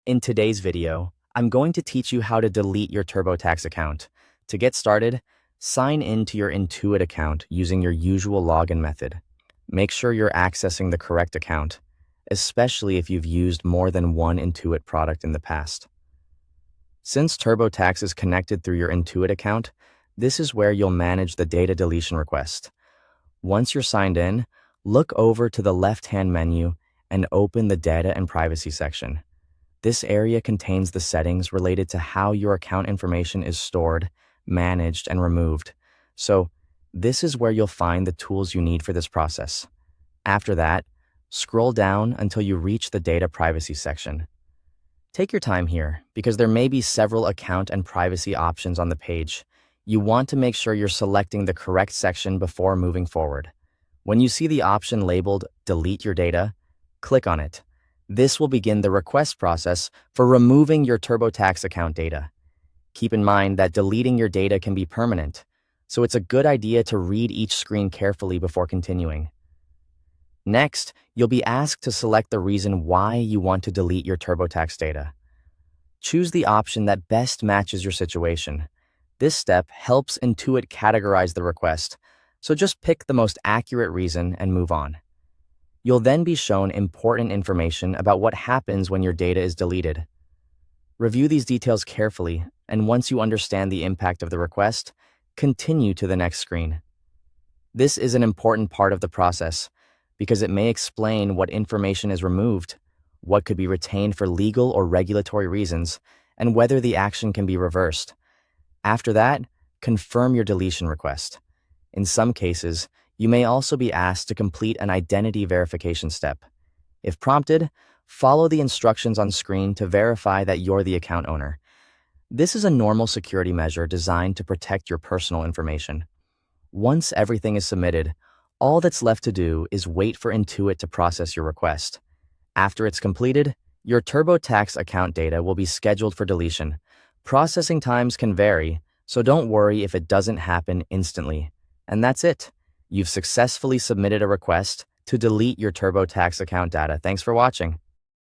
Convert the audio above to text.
In today's video, I'm going to teach you how to delete your TurboTax account. To get started, sign in to your Intuit account using your usual login method. Make sure you're accessing the correct account, especially if you've used more than one Intuit product in the past. Since TurboTax is connected through your Intuit account, this is where you'll manage the data deletion request. Once you're signed in, look over to the left-hand menu and open the Data and Privacy section. This area contains the settings related to how your account information is stored, managed, and removed. So, this is where you'll find the tools you need for this process. After that, scroll down until you reach the Data Privacy section. Take your time here, because there may be several account and privacy options on the page. You want to make sure you're selecting the correct section before moving forward. When you see the option labeled Delete Your Data, click on it. This will begin the request process for removing your TurboTax account data. Keep in mind that deleting your data can be permanent, so it's a good idea to read each screen carefully before continuing. Next, you'll be asked to select the reason why you want to delete your TurboTax data. Choose the option that best matches your situation. This step helps Intuit categorize the request, so just pick the most accurate reason and move on. You'll then be shown important information about what happens when your data is deleted. Review these details carefully, and once you understand the impact of the request, continue to the next screen. This is an important part of the process because it may explain what information is removed, what could be retained for legal or regulatory reasons, and whether the action can be reversed. After that, confirm your deletion request. In some cases, you may also be asked to complete an identity verification step. If prompted, follow the instructions on screen to verify that you're the account owner. This is a normal security measure designed to protect your personal information. Once everything is submitted, all that's left to do is wait for Intuit to process your request. After it's completed, your TurboTax account data will be scheduled for deletion. Processing times can vary, so don't worry if it doesn't happen instantly. And that's it. You've successfully submitted a request to delete your TurboTax account data. Thanks for watching.